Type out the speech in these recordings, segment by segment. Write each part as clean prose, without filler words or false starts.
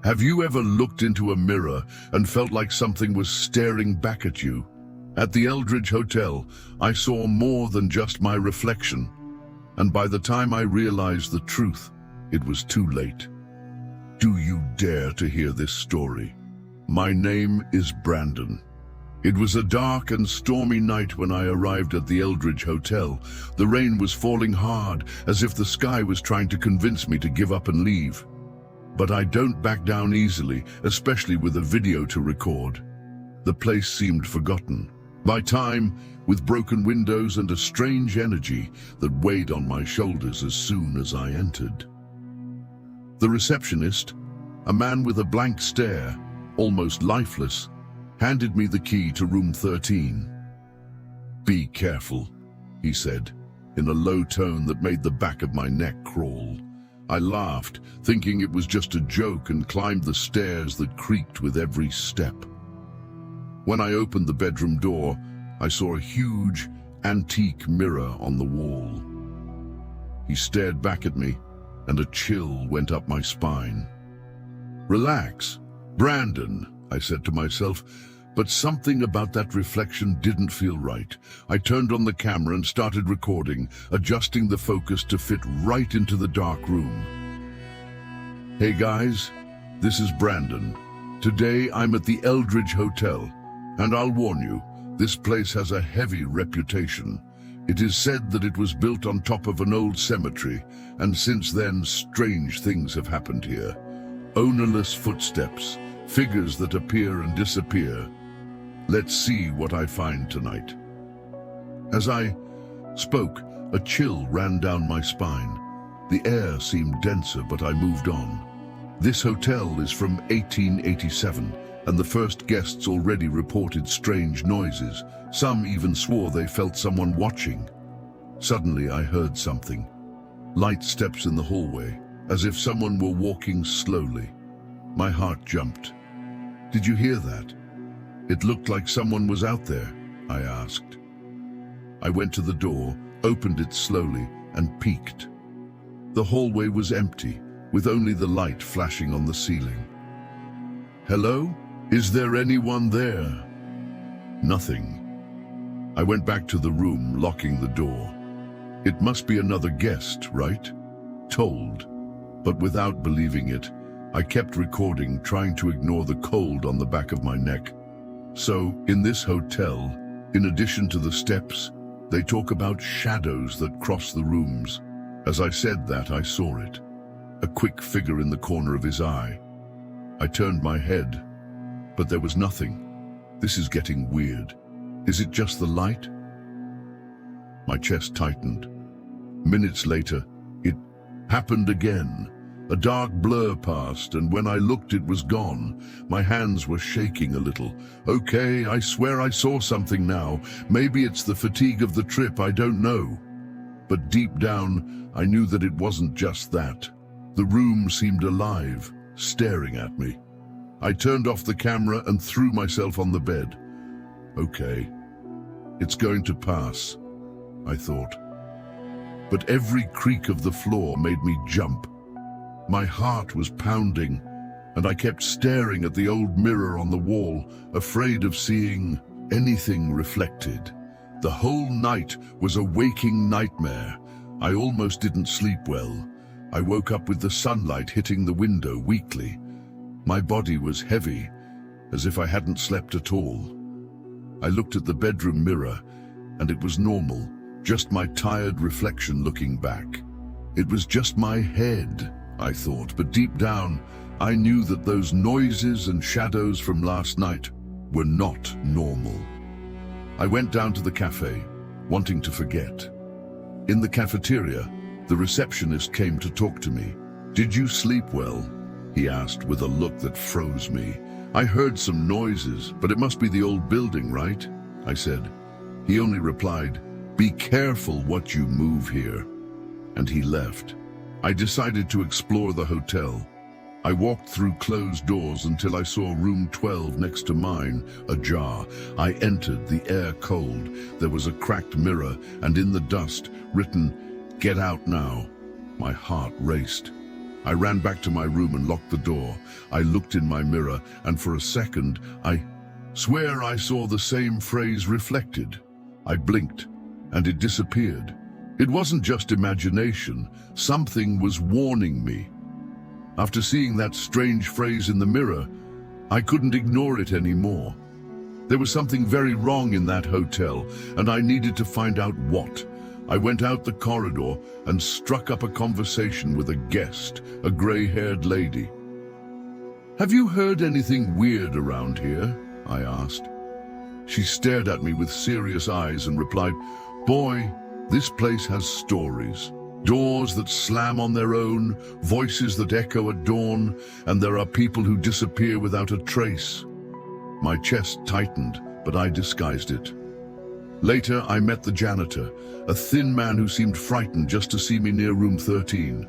Have you ever looked into a mirror and felt like something was staring back at you? At the Eldridge Hotel, I saw more than just my reflection. And by the time I realized the truth, it was too late. Do you dare to hear this story? My name is Brandon. It was a dark and stormy night when I arrived at the Eldridge Hotel. The rain was falling hard, as if the sky was trying to convince me to give up and leave. But I don't back down easily, especially with a video to record. The place seemed forgotten. My time, with broken windows and a strange energy that weighed on my shoulders as soon as I entered. The receptionist, a man with a blank stare, almost lifeless, handed me the key to room 13. "Be careful," he said, in a low tone that made the back of my neck crawl. I laughed, thinking it was just a joke, and climbed the stairs that creaked with every step. When I opened the bedroom door, I saw a huge, antique mirror on the wall. He stared back at me, and a chill went up my spine. "Relax, Brandon," I said to myself, but something about that reflection didn't feel right. I turned on the camera and started recording, adjusting the focus to fit right into the dark room. "Hey guys, this is Brandon. Today I'm at the Eldridge Hotel, and I'll warn you, this place has a heavy reputation. It is said that it was built on top of an old cemetery, and since then strange things have happened here. Ownerless footsteps, figures that appear and disappear. Let's see what I find tonight." As I spoke, a chill ran down my spine. The air seemed denser, but I moved on. This hotel is from 1887, and the first guests already reported strange noises. Some even swore they felt someone watching. Suddenly I heard something. Light steps in the hallway, as if someone were walking slowly. My heart jumped. "Did you hear that? It looked like someone was out there," I asked. I went to the door, opened it slowly, and peeked. The hallway was empty, with only the light flashing on the ceiling. "Hello? Is there anyone there?" Nothing. I went back to the room, locking the door. It must be another guest, right? Told. But without believing it, I kept recording, trying to ignore the cold on the back of my neck. So, in this hotel, in addition to the steps, they talk about shadows that cross the rooms. As I said that, I saw it. A quick figure in the corner of his eye. I turned my head, but there was nothing. This is getting weird. Is it just the light? My chest tightened. Minutes later, it happened again. A dark blur passed, and when I looked, it was gone. My hands were shaking a little. "Okay, I swear I saw something now. Maybe it's the fatigue of the trip, I don't know." But deep down, I knew that it wasn't just that. The room seemed alive, staring at me. I turned off the camera and threw myself on the bed. "Okay, it's going to pass," I thought. But every creak of the floor made me jump. My heart was pounding, and I kept staring at the old mirror on the wall, afraid of seeing anything reflected. The whole night was a waking nightmare. I almost didn't sleep well. I woke up with the sunlight hitting the window weakly. My body was heavy, as if I hadn't slept at all. I looked at the bedroom mirror, and it was normal, just my tired reflection looking back. It was just my head, I thought, but deep down, I knew that those noises and shadows from last night were not normal. I went down to the cafe, wanting to forget. In the cafeteria, the receptionist came to talk to me. "Did you sleep well?" he asked with a look that froze me. "I heard some noises, but it must be the old building, right?" I said. He only replied, "Be careful what you move here." And he left. I decided to explore the hotel. I walked through closed doors until I saw room 12 next to mine, ajar. I entered, the air cold. There was a cracked mirror, and in the dust, written, "Get out now." My heart raced. I ran back to my room and locked the door. I looked in my mirror, and for a second, I swear I saw the same phrase reflected. I blinked, and it disappeared. It wasn't just imagination. Something was warning me. After seeing that strange phrase in the mirror, I couldn't ignore it anymore. There was something very wrong in that hotel, and I needed to find out what. I went out the corridor and struck up a conversation with a guest, a gray-haired lady. "Have you heard anything weird around here?" I asked. She stared at me with serious eyes and replied, "Boy, this place has stories. Doors that slam on their own, voices that echo at dawn, and there are people who disappear without a trace." My chest tightened, but I disguised it. Later, I met the janitor, a thin man who seemed frightened just to see me near room 13.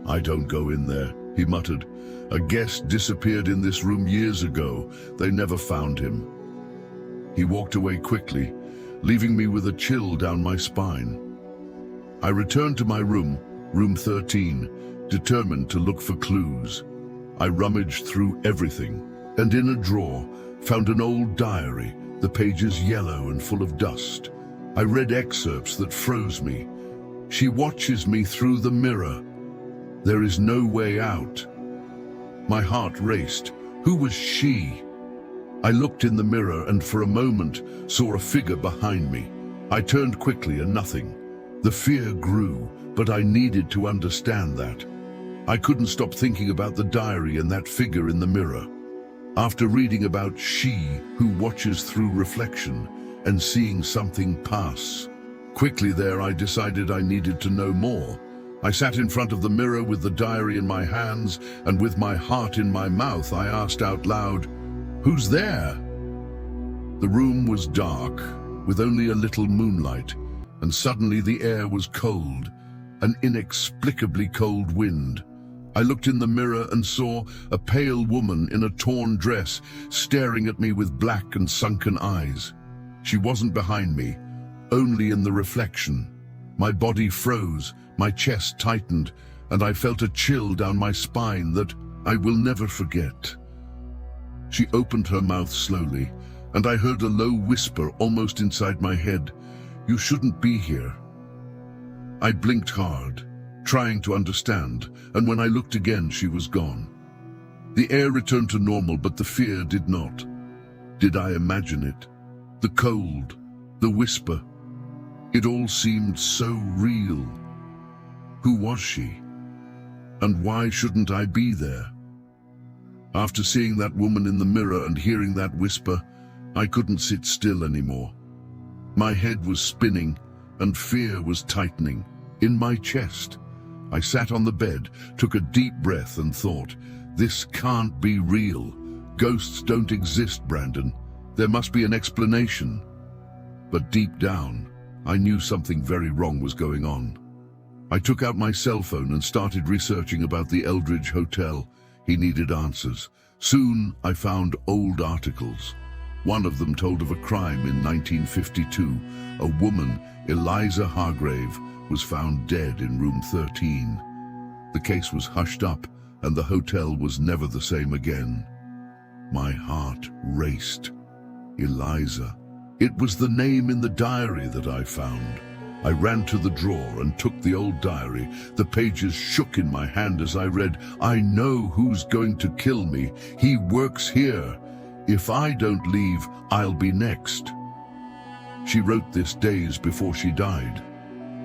"I don't go in there," he muttered. "A guest disappeared in this room years ago. They never found him." He walked away quickly, leaving me with a chill down my spine. I returned to my room, room 13, determined to look for clues. I rummaged through everything, and in a drawer found an old diary, the pages yellow and full of dust. I read excerpts that froze me. "She watches me through the mirror. There is no way out." My heart raced. Who was she? I looked in the mirror and for a moment saw a figure behind me. I turned quickly and nothing. The fear grew, but I needed to understand that. I couldn't stop thinking about the diary and that figure in the mirror. After reading about she who watches through reflection and seeing something pass, quickly there I decided I needed to know more. I sat in front of the mirror with the diary in my hands, and with my heart in my mouth I asked out loud, "Who's there?" The room was dark, with only a little moonlight, and suddenly the air was cold, an inexplicably cold wind. I looked in the mirror and saw a pale woman in a torn dress staring at me with black and sunken eyes. She wasn't behind me, only in the reflection. My body froze, my chest tightened, and I felt a chill down my spine that I will never forget. She opened her mouth slowly, and I heard a low whisper almost inside my head, "You shouldn't be here." I blinked hard, trying to understand, and when I looked again, she was gone. The air returned to normal, but the fear did not. Did I imagine it? The cold, the whisper. It all seemed so real. Who was she? And why shouldn't I be there? After seeing that woman in the mirror and hearing that whisper, I couldn't sit still anymore. My head was spinning, and fear was tightening in my chest. I sat on the bed, took a deep breath and thought, "This can't be real. Ghosts don't exist, Brandon. There must be an explanation." But deep down, I knew something very wrong was going on. I took out my cell phone and started researching about the Eldridge Hotel. He needed answers. Soon I found old articles. One of them told of a crime in 1952. A woman, Eliza Hargrave, was found dead in room 13. The case was hushed up, and the hotel was never the same again. My heart raced. Eliza. It was the name in the diary that I found. I ran to the drawer and took the old diary. The pages shook in my hand as I read, "I know who's going to kill me. He works here. If I don't leave, I'll be next." She wrote this days before she died.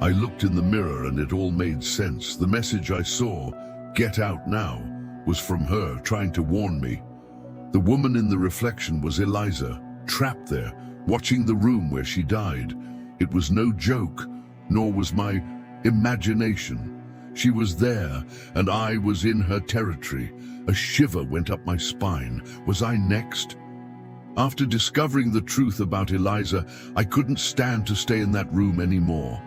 I looked in the mirror and it all made sense. The message I saw, "Get out now," was from her, trying to warn me. The woman in the reflection was Eliza, trapped there, watching the room where she died. It was no joke, nor was my imagination. She was there, and I was in her territory. A shiver went up my spine. Was I next? After discovering the truth about Eliza, I couldn't stand to stay in that room anymore.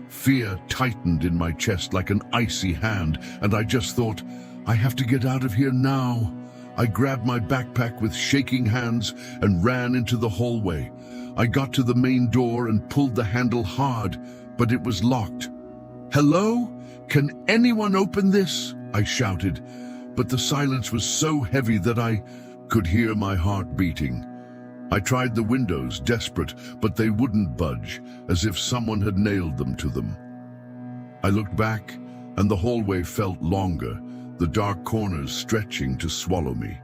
Fear tightened in my chest like an icy hand, and I just thought, I have to get out of here now. I grabbed my backpack with shaking hands and ran into the hallway. I got to the main door and pulled the handle hard, but it was locked. "Hello? Can anyone open this?" I shouted, but the silence was so heavy that I could hear my heart beating. I tried the windows, desperate, but they wouldn't budge, as if someone had nailed them to them. I looked back, and the hallway felt longer, the dark corners stretching to swallow me.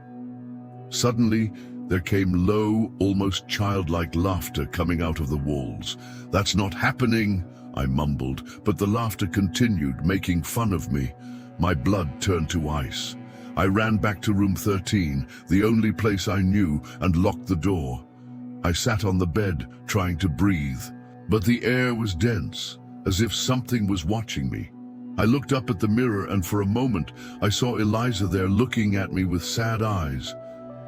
Suddenly, there came low, almost childlike laughter coming out of the walls. "That's not happening," I mumbled, but the laughter continued, making fun of me. My blood turned to ice. I ran back to room 13, the only place I knew, and locked the door. I sat on the bed, trying to breathe, but the air was dense, as if something was watching me. I looked up at the mirror, and for a moment, I saw Eliza there looking at me with sad eyes.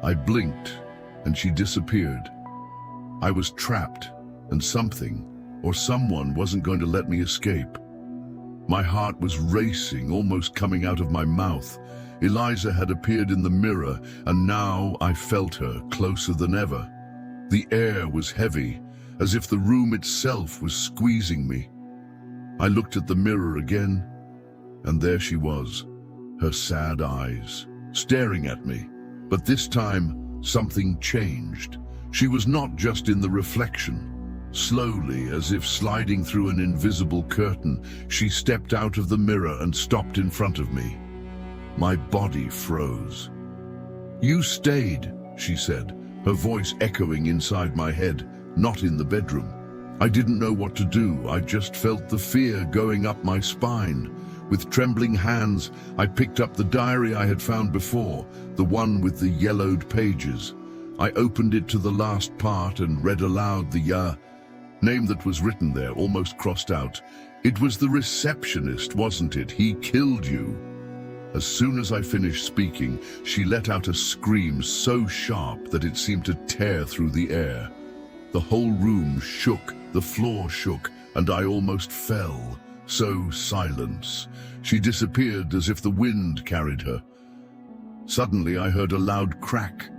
I blinked, and she disappeared. I was trapped, and something, or someone, wasn't going to let me escape. My heart was racing, almost coming out of my mouth. Eliza had appeared in the mirror, and now I felt her closer than ever. The air was heavy, as if the room itself was squeezing me. I looked at the mirror again, and there she was, her sad eyes, staring at me. But this time, something changed. She was not just in the reflection. Slowly, as if sliding through an invisible curtain, she stepped out of the mirror and stopped in front of me. My body froze. "You stayed," she said, her voice echoing inside my head, not in the bedroom. I didn't know what to do. I just felt the fear going up my spine. With trembling hands, I picked up the diary I had found before, the one with the yellowed pages. I opened it to the last part and read aloud the name that was written there, almost crossed out. It was the receptionist, wasn't it? "He killed you." As soon as I finished speaking, she let out a scream so sharp that it seemed to tear through the air. The whole room shook, the floor shook, and I almost fell. So silence. She disappeared as if the wind carried her. Suddenly I heard a loud crack.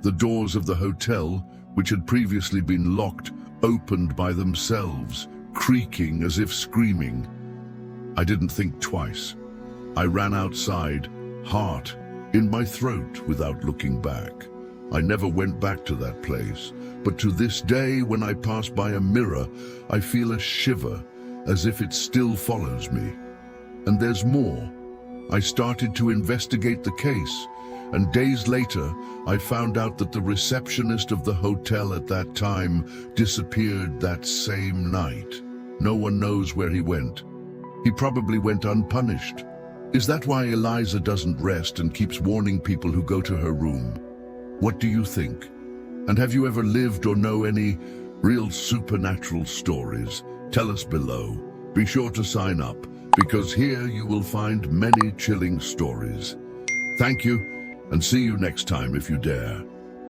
The doors of the hotel, which had previously been locked, opened by themselves, creaking as if screaming. I didn't think twice. I ran outside, heart in my throat, without looking back. I never went back to that place, but to this day, when I pass by a mirror, I feel a shiver, as if it still follows me. And there's more. I started to investigate the case, and days later, I found out that the receptionist of the hotel at that time disappeared that same night. No one knows where he went. He probably went unpunished. Is that why Eliza doesn't rest and keeps warning people who go to her room? What do you think? And have you ever lived or know any real supernatural stories? Tell us below. Be sure to sign up, because here you will find many chilling stories. Thank you, and see you next time if you dare.